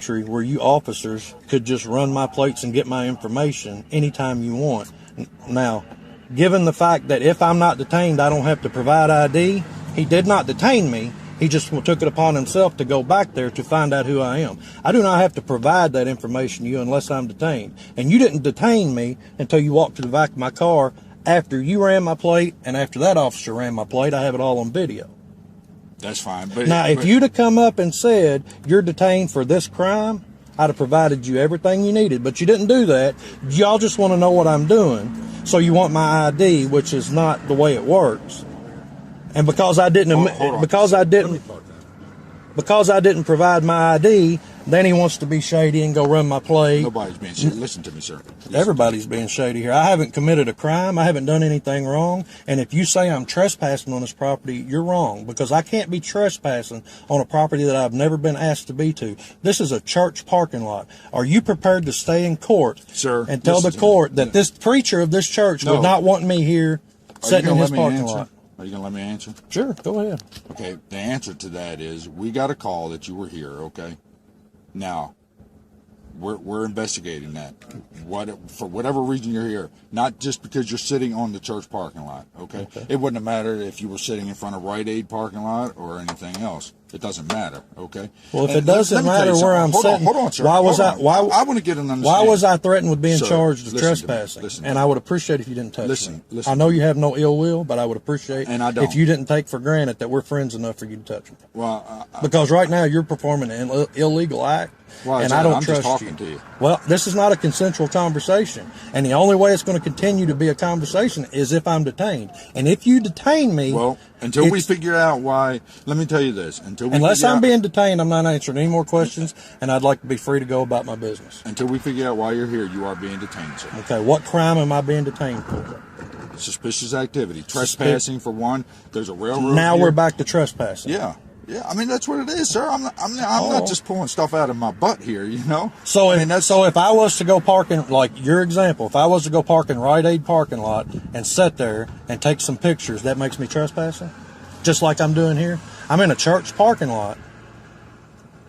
country where you officers could just run my plates and get my information anytime you want. Now, given the fact that if I'm not detained, I don't have to provide ID, he did not detain me. He just took it upon himself to go back there to find out who I am. I do not have to provide that information to you unless I'm detained. And you didn't detain me until you walked to the back of my car after you ran my plate and after that officer ran my plate. I have it all on video. That's fine. Now, if you'd have come up and said you're detained for this crime, I'd have provided you everything you needed. But you didn't do that. Y'all just want to know what I'm doing. So you want my ID, which is not the way it works. And because I didn't, because I didn't provide my ID, then he wants to be shady and go run my plate. Nobody's being shady. Listen to me, sir. Everybody's being shady here. I haven't committed a crime. I haven't done anything wrong. And if you say I'm trespassing on this property, you're wrong, because I can't be trespassing on a property that I've never been asked to be to. This is a church parking lot. Are you prepared to stay in court, sir, and tell the court that this preacher of this church would not want me here sitting in his parking lot? Are you going to let me answer? Sure, go ahead. Okay, the answer to that is we got a call that you were here, okay? Now, we're investigating that. For whatever reason you're here, not just because you're sitting on the church parking lot, okay? It wouldn't have mattered if you were sitting in front of Rite Aid parking lot or anything else. It doesn't matter, okay? Well, if it doesn't matter where I'm sitting, hold on, sir. Why was I want to get an understanding. Why was I threatened with being Sir, charged of listen trespassing? And I would appreciate if you didn't touch me. Listen. I know you have no ill will, but I would appreciate if you didn't take for granted that we're friends enough for you to touch me. Well, because right now you're performing an illegal act, and I don't trust just talking to you. Well, this is not a consensual conversation, and the only way it's going to continue to be a conversation is if I'm detained. And if you detain me, well, until we figure out why, let me tell you this: unless I'm being detained, I'm not answering any more questions, and I'd like to be free to go about my business. Until we figure out why you're here, you are being detained, sir. Okay, what crime am I being detained for? Suspicious activity, trespassing for one. There's a railroad. Now we're back to trespassing. Yeah. I mean, that's what it is, sir. I'm not just pulling stuff out of my butt here, you know. So if I was to go park in, like your example, if I was to go park in Rite Aid parking lot and sit there and take some pictures, that makes me trespassing, just like I'm doing here. I'm in a church parking lot,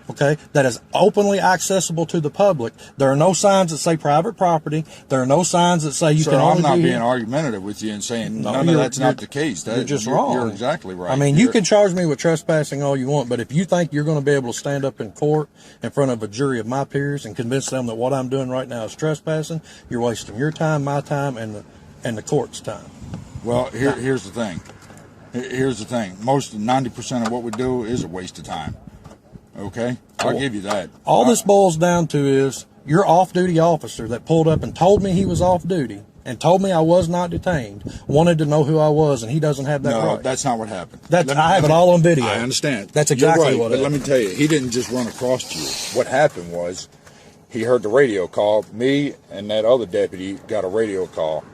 okay, that is openly accessible to the public. There are no signs that say private property. There are no signs that say you can only I'm not be being here. argumentative with you and saying that's not the case. You're just wrong. You're exactly right. I mean, you can charge me with trespassing all you want, but if you think you're going to be able to stand up in court in front of a jury of my peers and convince them that what I'm doing right now is trespassing, you're wasting your time, my time, and the court's time. Well, here's the thing. Here's the thing. Most 90% of what we do is a waste of time. Okay, I'll give you that. All this boils down to is your off-duty officer that pulled up and told me he was off-duty and told me I was not detained wanted to know who I was, and he doesn't have that right. No, that's not what happened. I have it all on video. I understand. That's exactly what happened. But let me tell you, he didn't just run across you. What happened was he heard the radio call. Me and that other deputy got a radio call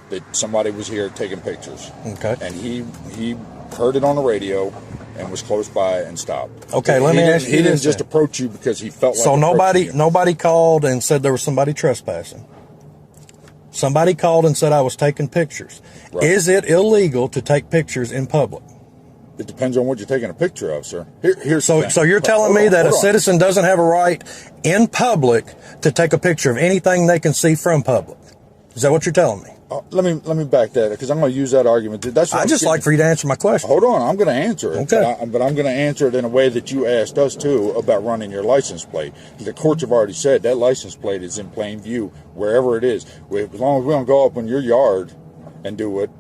that somebody was here taking pictures. Okay. And he heard it on the radio and was close by and stopped. Okay, let me ask you this. He didn't just approach you because he felt like. So nobody called and said there was somebody trespassing. Somebody called and said I was taking pictures. Right. Is it illegal to take pictures in public? It depends on what you're taking a picture of, sir. So you're telling me that a citizen doesn't have a right in public to take a picture of anything they can see from public? Is that what you're telling me? Let me back that, because I'm going to use that argument. That's what I just like for you to answer my question. Hold on, I'm going to answer it. Okay. But I'm going to answer it in a way that you asked us too about running your license plate. The courts have already said that license plate is in plain view wherever it is. As long as we don't go up in your yard and do it.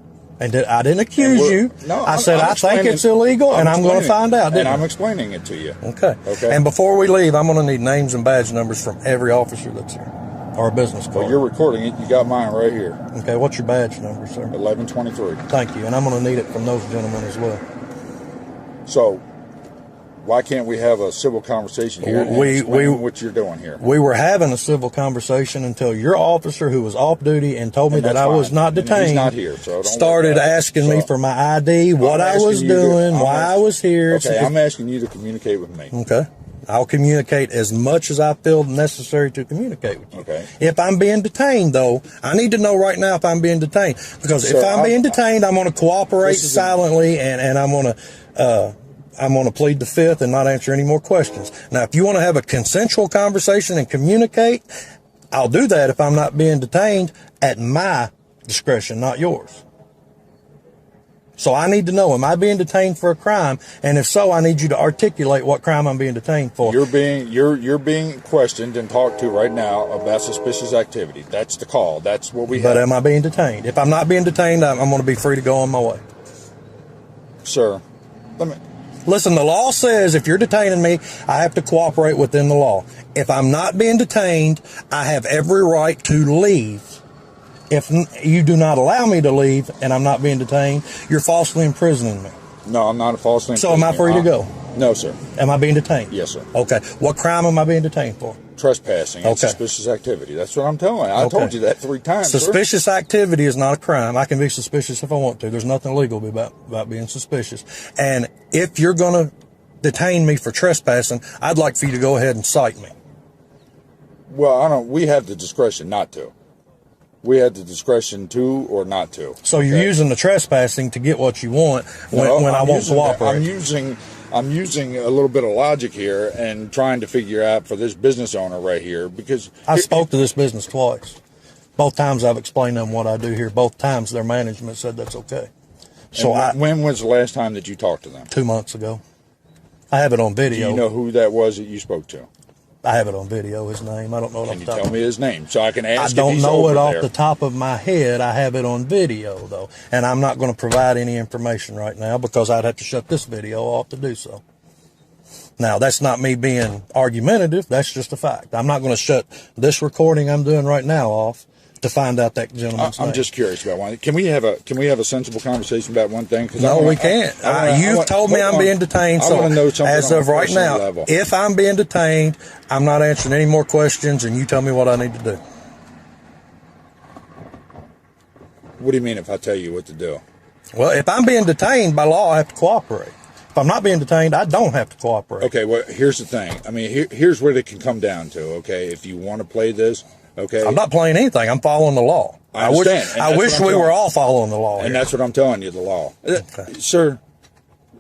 And I didn't accuse you. No, I said I think it's illegal, and I'm going to find out. And I'm explaining it to you. Okay. And before we leave, I'm going to need names and badge numbers from every officer that's here. Or a business card. Well, you're recording it. You got mine right here. Okay, what's your badge number, sir? 1123. Thank you, and I'm going to need it from those gentlemen as well. So, why can't we have a civil conversation here and explain what you're doing here? We were having a civil conversation until your officer, who was off duty and told me that I was not detained, he's not here, so started asking me for my ID, what I was doing, why I was here. Okay, I'm asking you to communicate with me. Okay. I'll communicate as much as I feel necessary to communicate with you. Okay. If I'm being detained, though, I need to know right now if I'm being detained. Because if I'm being detained, I'm going to cooperate silently, and I'm going to I'm going to plead the fifth and not answer any more questions. Now, if you want to have a consensual conversation and communicate, I'll do that if I'm not being detained at my discretion, not yours. So I need to know, am I being detained for a crime? And if so, I need you to articulate what crime I'm being detained for. You're being questioned and talked to right now about suspicious activity. That's the call. That's what we have. But am I being detained? If I'm not being detained, I'm going to be free to go on my way. Sir, listen, the law says if you're detaining me, I have to cooperate within the law. If I'm not being detained, I have every right to leave. If you do not allow me to leave and I'm not being detained, you're falsely imprisoning me. No, I'm not falsely imprisoning. So am I free to go? No, sir. Am I being detained? Yes, sir. Okay. What crime am I being detained for? Trespassing and suspicious activity. That's what I'm telling you. I told you that 3 times. Suspicious activity is not a crime. I can be suspicious if I want to. There's nothing legal about being suspicious. And if you're going to detain me for trespassing, I'd like for you to go ahead and cite me. Well, we have the discretion not to. We have the discretion to or not to. So you're using the trespassing to get what you want when I won't cooperate. I'm using a little bit of logic here and trying to figure out for this business owner right here, because I spoke to this business twice. Both times I've explained to them what I do here. Both times their management said that's okay. So when was the last time that you talked to them? 2 months ago. I have it on video. Do you know who that was that you spoke to? I have it on video, his name. I don't know it off the top. Can you tell me his name so I can ask? I don't know it off the top of my head. I have it on video, though. And I'm not going to provide any information right now because I'd have to shut this video off to do so. Now, that's not me being argumentative. That's just a fact. I'm not going to shut this recording I'm doing right now off to find out that gentleman's name. I'm just curious about one. Can we have a sensible conversation about one thing? No, we can't. You've told me I'm being detained. So as of right now, if I'm being detained, I'm not answering any more questions, and you tell me what I need to do. What do you mean if I tell you what to do? Well, if I'm being detained by law, I have to cooperate. If I'm not being detained, I don't have to cooperate. Okay, well, here's the thing. I mean, here's what it can come down to, okay? If you want to play this, okay? I'm not playing anything. I'm following the law. I understand. I wish we were all following the law. And that's what I'm telling you, the law. Okay. Sir,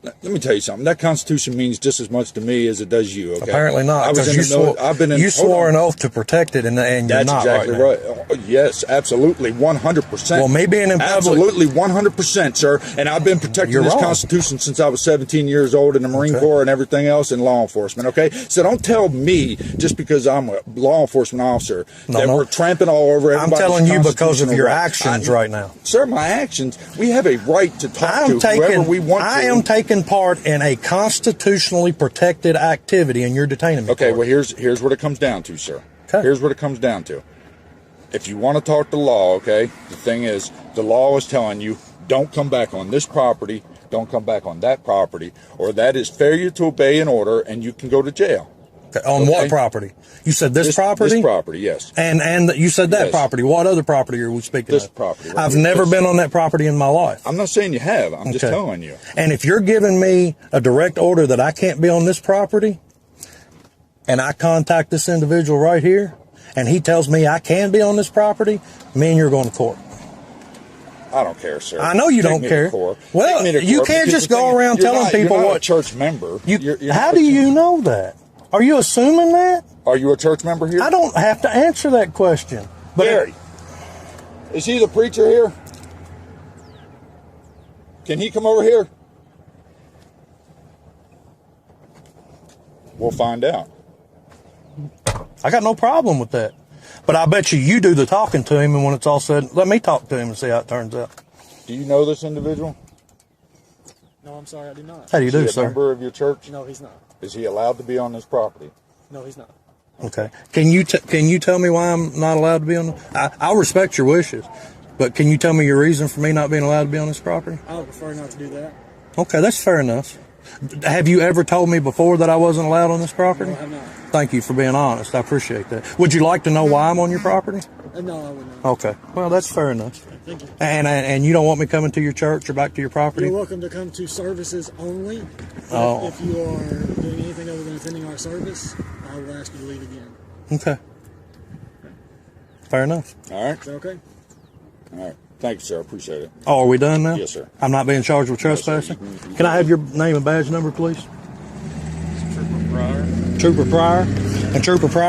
let me tell you something. That Constitution means just as much to me as it does you, okay? Apparently not. You swore an oath to protect it, and you're not exactly right. Oh, yes, absolutely, 100%. Well, me being in public. Absolutely, 100%, sir. And I've been protecting this Constitution since I was 17 years old in the Marine Corps and everything else in law enforcement, okay? So don't tell me, just because I'm a law enforcement officer, that we're tramping all over everybody's I'm telling you because of your actions right now. Sir, my actions, we have a right to talk to whoever we want to. I am taking part in a constitutionally protected activity, and you're detaining me. Okay, well, here's what it comes down to, sir. Okay. Here's what it comes down to. If you want to talk the law, okay, the thing is, the law is telling you, don't come back on this property, don't come back on that property, or that is failure to obey an order, and you can go to jail. Okay. On what property? You said this property? This property, yes. And you said that property. What other property are we speaking of? This property. Right I've never been on that property in my life. I'm not saying you have. I'm just telling you. And if you're giving me a direct order that I can't be on this property, and I contact this individual right here, and he tells me I can be on this property, me and you're going to court. I don't care, sir. I know you don't care. Well, you can't just go around telling people what. You're not a church member. How do you know that? Are you assuming that? Are you a church member here? I don't have to answer that question. But Gary, is he the preacher here? Can he come over here? We'll find out. I got no problem with that. But I bet you do the talking to him, and when it's all said, let me talk to him and see how it turns out. Do you know this individual? No, I'm sorry, I do not. How do you do, sir? Is he a member of your church? No, he's not. Is he allowed to be on this property? No, he's not. Okay. Can you tell me why I'm not allowed to be on? I'll respect your wishes, but can you tell me your reason for me not being allowed to be on this property? I would prefer not to do that. Okay, that's fair enough. Have you ever told me before that I wasn't allowed on this property? No, I have not. Thank you for being honest. I appreciate that. Would you like to know why I'm on your property? No, I would not. Okay. Well, that's fair enough. Thank you. And you don't want me coming to your church or back to your property? You're welcome to come to services only. If you are doing anything other than attending our service, I will ask you to leave again. Okay. Fair enough. All right. Is that okay? All right. Thank you, sir. I appreciate it. Oh, are we done now? Yes, sir. I'm not being charged with trespassing? Yes, Can I have your name and badge number, please? Trooper Pryor, and Trooper Pryor